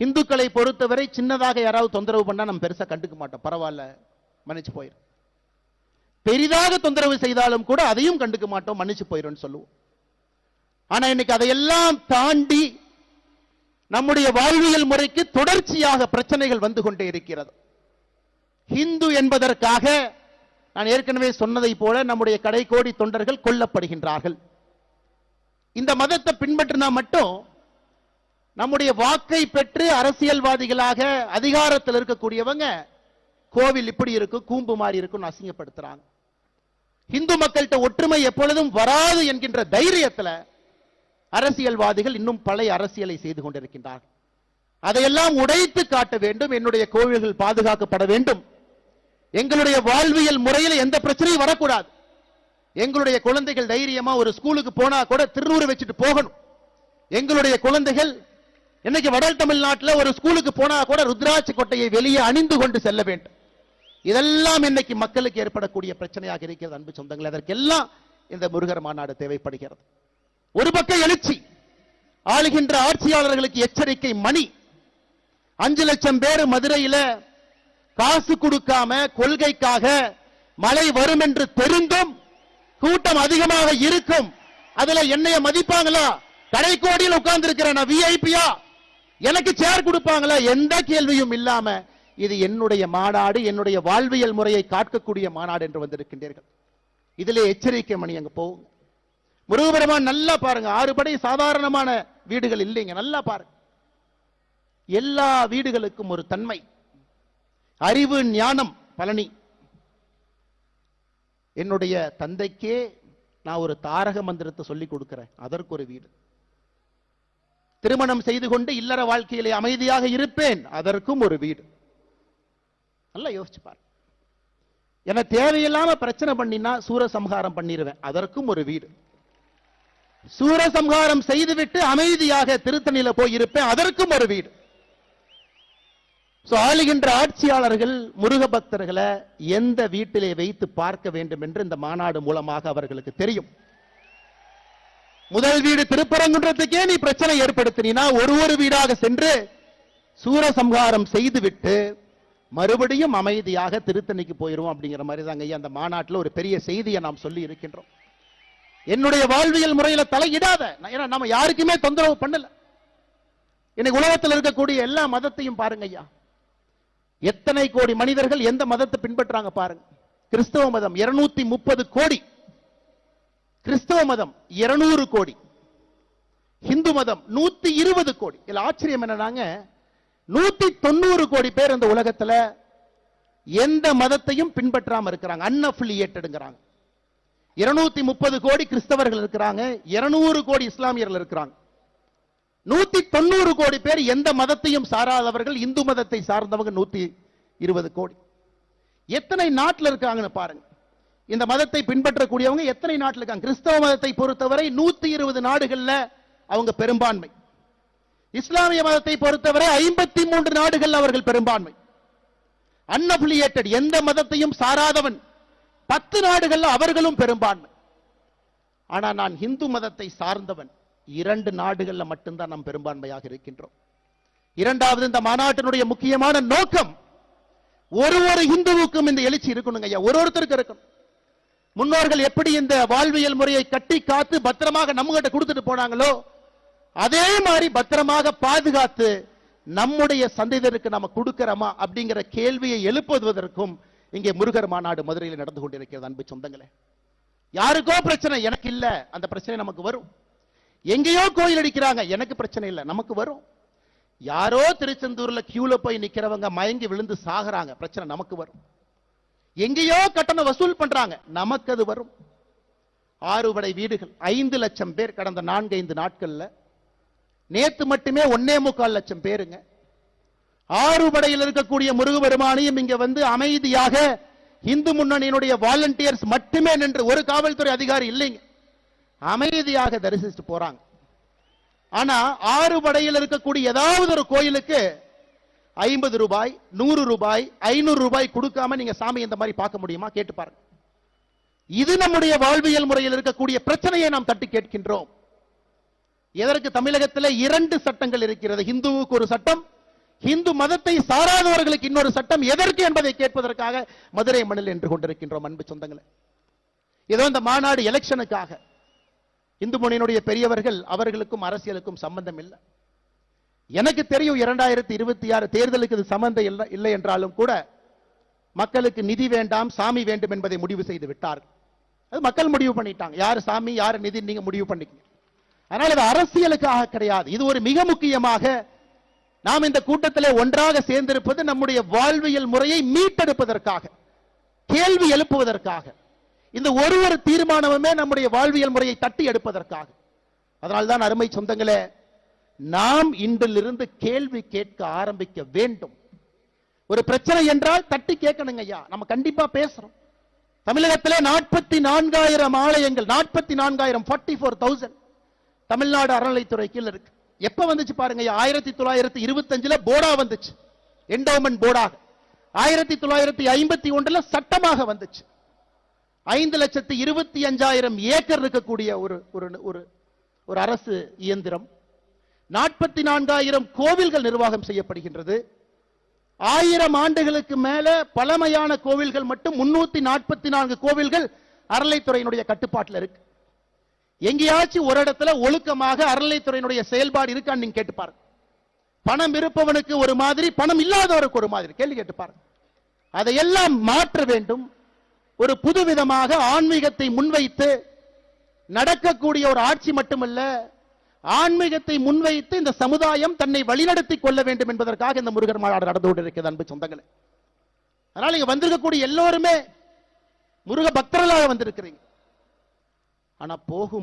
இந்துக்களை பொறுத்தவரை சின்னதாக யாராவது தொந்தரவு பண்ணா நம்ம பெருசா கண்டுக்க மாட்டோம், பரவாயில்ல மன்னிச்சு போயிடும். பெரிதாக தொந்தரவு செய்தாலும் கூட அதையும் கண்டுக்க மாட்டோம், மன்னிச்சு போயிடும் சொல்லுவோம். ஆனா இன்னைக்கு அதையெல்லாம் தாண்டி நம்முடைய வாழ்வியல் முறைக்கு தொடர்ச்சியாக பிரச்சனைகள் வந்து கொண்டே இருக்கிறது. ஹிந்து என்பதற்காக நான் ஏற்கனவே சொன்னதை போல நம்முடைய கடைக்கோடி தொண்டர்கள் கொல்லப்படுகின்றார்கள். இந்த மதத்தை பின்பற்றினா மட்டும் நம்முடைய வாக்கை பெற்று அரசியல்வாதிகளாக அதிகாரத்தில் இருக்கக்கூடியவங்க கோவில் இப்படி இருக்கும் கூம்பு மாறி இருக்கும் அசிங்கப்படுத்துறாங்க. இந்து மக்கள்கிட்ட ஒற்றுமை எப்பொழுதும் வராது என்கின்ற தைரியத்தில் அரசியல்வாதிகள் இன்னும் பழைய அரசியலை செய்து கொண்டிருக்கின்றார்கள். அதையெல்லாம் உடைத்து காட்ட வேண்டும். என்னுடைய கோவில்கள் பாதுகாக்கப்பட வேண்டும். எங்களுடைய வாழ்வியல் முறையில் எந்த பிரச்சனையும் வரக்கூடாது. எங்களுடைய குழந்தைகள் தைரியமா ஒரு ஸ்கூலுக்கு போனா கூட திருநூறு வச்சுட்டு போகணும். எங்களுடைய குழந்தைகள் இன்னைக்கு வட தமிழ்நாட்டில் ஒரு ஸ்கூலுக்கு போனா கூட ருத்ராட்சி கொட்டையை வெளியே அணிந்து கொண்டு செல்ல வேண்டும். இதெல்லாம் இன்னைக்கு மக்களுக்கு ஏற்படக்கூடிய பிரச்சனையாக இருக்கிறது. அன்பு சொந்தங்கள், அதற்கெல்லாம் இந்த முருகர் மாநாடு தேவைப்படுகிறது. ஒரு பக்கம் எழுச்சி, ஆளுகின்ற ஆட்சியாளர்களுக்கு எச்சரிக்கை மணி. 5 லட்சம் பேர் மதுரையில காசு கொடுக்காம கொள்கைக்காக மழை வரும் என்று தெரிந்தும் கூட்டம் அதிகமாக இருக்கும். அதுல என்னைய மதிப்பாங்களா? கடைக்கோடியில் உட்கார்ந்து இருக்கிற விஐபியா? எனக்கு சேர் கொடுப்பாங்களா? எந்த கேள்வியும் இல்லாம இது என்னுடைய மாநாடு, என்னுடைய வாழ்வியல் முறையை காக்கக்கூடிய மாநாடு என்று வந்திருக்கின்றீர்கள். இதிலே எச்சரிக்கை மணி அங்க போகும். முருகபெருமான் நல்லா பாருங்க, 6 படை சாதாரணமான வீடுகள் இல்லைங்க. நல்லா பாருங்க, எல்லா வீடுகளுக்கும் ஒரு தன்மை, அறிவு, ஞானம். பழனி என்னுடைய தந்தைக்கே நான் ஒரு தாரக மந்திரத்தை சொல்லிக் கொடுக்கிறேன், அதற்கு ஒரு வீடு. திருமணம் செய்து கொண்டு இல்லற வாழ்க்கையிலே அமைதியாக இருப்பேன், அதற்கும் ஒரு வீடு. நல்லா யோசிச்சு பாரு. என தேவையில்லாம பிரச்சனை பண்ணினா சூரசம்ஹாரம் பண்ணிடுவேன், அதற்கும் ஒரு வீடு. சூரசம்ஹாரம் செய்துவிட்டு அமைதியாக திருத்தணியில போய் இருப்பேன், அதற்கும் ஒரு வீடு. ஆளுகின்ற ஆட்சியாளர்கள் முருக பக்தர்களை எந்த வீட்டிலே வைத்து பார்க்க வேண்டும் என்று இந்த மாநாடு மூலமாக அவர்களுக்கு தெரியும். முதல் வீடு திருப்பரங்குன்றத்துக்கே நீ பிரச்சனை ஏற்படுத்தினா ஒரு வீடாக சென்று சூரசம்ஹாரம் செய்துவிட்டு மறுபடியும் அமைதியாக திருத்தணிக்கு போயிருவோம் அப்படிங்கிற மாதிரி தாங்க ஐயா அந்த மாநாட்டில் ஒரு பெரிய செய்தியை நாம் சொல்லி இருக்கின்றோம். என்னுடைய வாழ்வியல் முறையில தலையிடாத, ஏன்னா நம்ம யாருக்குமே தொந்தரவு பண்ணல. இன்னைக்கு உலகத்தில் இருக்கக்கூடிய எல்லா மதத்தையும் பாருங்க ஐயா, எத்தனை கோடி மனிதர்கள் எந்த மதத்தை பின்பற்றாங்க பாருங்க. கிறிஸ்தவ மதம் 230 கோடி, கிறிஸ்தவ மதம் 200 கோடி, இந்து மதம் 120 கோடி. இதுல ஆச்சரியம் என்னன்னாங்க, 190 கோடி பேர் இந்த உலகத்துல எந்த மதத்தையும் பின்பற்றாம இருக்கிறாங்க, அன்அஃபிலியேட்டட்ங்கறாங்க. 230 கோடி கிறிஸ்தவர்கள் இருக்கிறாங்க, 200 கோடி இஸ்லாமியர்கள் இருக்கிறாங்க. 190 கோடி பேர் எந்த மதத்தையும் சாராதவர்கள், இந்து மதத்தை சார்ந்தவங்க 120 கோடி. எத்தனை நாட்டில் இருக்காங்கன்னு பாருங்க. இந்த மதத்தை பின்பற்றக்கூடியவங்க எத்தனை நாட்டில் இருக்காங்க? கிறிஸ்தவ மதத்தை பொறுத்தவரை 120 நாடுகள்ல அவங்க பெரும்பான்மை. இஸ்லாமிய மதத்தை பொறுத்தவரை 53 நாடுகள் அவர்கள் பெரும்பான்மை. அன்அஃபிலியேட்டட், எந்த மதத்தையும் சாராதவன் 10 நாடுகள் அவர்களும் பெரும்பான்மை. ஆனா நான் இந்து மதத்தை சார்ந்தவன் 2 நாடுகள்ல மட்டும்தான் நாம் பெரும்பான்மையாக இருக்கின்றோம். இரண்டாவது, இந்த மாநாட்டினுடைய முக்கியமான நோக்கம், ஒரு இந்துவுக்கும் இந்த எழுச்சி இருக்கணுங்க ஐயா, ஒருத்தருக்கு இருக்கணும். முன்னோர்கள் எப்படி இந்த வாழ்வியல் முறையை கட்டி காத்து பத்திரமாக நம்ம கிட்ட கொடுத்துட்டு போனாங்களோ அதே மாதிரி பத்திரமாக பாதுகாத்து நம்முடைய சந்ததியருக்கு நம்ம கொடுக்கிறோமா அப்படிங்கிற கேள்வியை எழுப்புவதற்கும் இங்கே முருகர் மாநாடு மதுரையில் நடந்து கொண்டிருக்கிறது. அன்பு சொந்தங்களே, யாருக்கோ பிரச்சனை, எனக்கு இல்ல, அந்த பிரச்சனை நமக்கு வரும். எங்கேயோ கோயில் அடிக்கிறாங்க, எனக்கு பிரச்சனை இல்லை, நமக்கு வரும். யாரோ திருச்செந்தூர்ல கியூல போய் நிக்கிறவங்க மயங்கி விழுந்து சாகுறாங்க, பிரச்சனை நமக்கு வரும். எங்கேயோ கட்டணம் வசூல் பண்றாங்க, நமக்கு அது வரும். 6 படை வீடுகள், 5 லட்சம் பேர் கடந்த 4-5 நாட்கள்ல. நேத்து மட்டுமே 1.25 லட்சம் பேருங்க. 6 படையில் இருக்கக்கூடிய முருகபெருமானையும் இங்க வந்து அமைதியாக இந்து முன்னணியினுடைய வாலண்டியர்ஸ் மட்டுமே நின்று, ஒரு காவல்துறை அதிகாரி இல்லைங்க, அமைதியாக தரிசிச்சுட்டு போறாங்க. ஆனா 6 படையில் இருக்கக்கூடிய ஏதாவது ஒரு கோயிலுக்கு 50 ரூபாய், 100 ரூபாய், 500 ரூபாய் கொடுக்காம நீங்க சாமி இந்த மாதிரி பார்க்க முடியுமா? கேட்டு பாருங்க. இது நம்முடைய வாழ்வியல் முறையில் இருக்கக்கூடிய பிரச்சனையை நாம் தட்டி கேட்கின்றோம். எதற்கு தமிழகத்தில் 2 சட்டங்கள் இருக்கிறது, இந்துவுக்கு ஒரு சட்டம், இந்து மதத்தை சாராதவர்களுக்கு இன்னொரு சட்டம் எதற்கு என்பதை கேட்பதற்காக மதுரை மண்ணில் நின்று கொண்டிருக்கின்றோம் அன்பு சொந்தங்களே. ஏதோ இந்த மாநாடு எலெக்ஷனுக்காக. இந்து முன்னணியினுடைய பெரியவர்கள் அவர்களுக்கும் அரசியலுக்கும் சம்பந்தம் இல்லை. எனக்கு தெரியும் 2026 தேர்தலுக்கு இது சம்பந்தம் இல்லை என்றாலும் கூட மக்களுக்கு நிதி வேண்டாம் சாமி வேண்டும் என்பதை முடிவு செய்து விட்டார்கள். அது மக்கள் முடிவு பண்ணிட்டாங்க. யார் சாமி யார் நிதி நீங்க முடிவு பண்ணிக்கங்க. அதனால இது அரசியலுக்காக கிடையாது. இது ஒரு மிக முக்கியமாக நாம் இந்த கூட்டத்தில் ஒன்றாக சேர்ந்திருப்பது நம்முடைய வாழ்வியல் முறையை மீட்டெடுப்பதற்காக, கேள்வி எழுப்புவதற்காக. இந்த ஒரு தீர்மானமுமே நம்முடைய வாழ்வியல் முறையை தட்டி எடுப்பதற்காக. அதனால்தான் அருமை சொந்தங்களே, நாம் இன்றிலிருந்து கேள்வி கேட்க ஆரம்பிக்க வேண்டும். ஒரு பிரச்சனை என்றால் தட்டி கேட்கணுங்க ஐயா. நம்ம கண்டிப்பா பேசுறோம். தமிழகத்திலே 44,000 ஆலயங்கள், 44,000 44,000 தமிழ்நாடு அறநிலைத்துறை கீழ் இருக்கு. எப்ப வந்துச்சு பாருங்க, 1925 போர்டா வந்துச்சு, என்டோமென்ட் போர்டாக. 1951 சட்டமாக வந்துச்சு. 5,25,000 ஏக்கர் இருக்கக்கூடிய ஒரு அரசு இயந்திரம். 44,000 கோவில்கள் நிர்வாகம் செய்யப்படுகின்றது. 1000 ஆண்டுகளுக்கு மேல பழமையான கோவில்கள் மட்டும் 344 கோவில்கள் அறநிலைத்துறையினுடைய கட்டுப்பாட்டில் இருக்கு. எங்கேயாச்சும் ஒரு இடத்துல ஒழுக்கமாக அறநிலைத்துறையினுடைய செயல்பாடு இருக்கான்னு நீங்க கேட்டு பாருங்க. பணம் இருப்பவனுக்கு ஒரு மாதிரி, பணம் இல்லாதவருக்கு ஒரு மாதிரி. கேள்வி கேட்டு பாருங்க. அதையெல்லாம் மாற்ற வேண்டும். ஒரு புதுவிதமாக ஆன்மீகத்தை முன்வைத்து நடக்கக்கூடிய ஒரு ஆட்சி மட்டுமல்ல, ஆன்மீகத்தை முன்வைத்து இந்த சமுதாயம் தன்னை வழிநடத்தி கொள்ள வேண்டும் என்பதற்காக இந்த முருகர் மாநாடு நடந்து கொண்டிருக்கிறது அன்பு சொந்தங்களே. அதனால இங்க வந்திருக்கக்கூடிய எல்லோருமே முருக பக்தர்களாக வந்திருக்கிறீங்க. ஆனா போகும்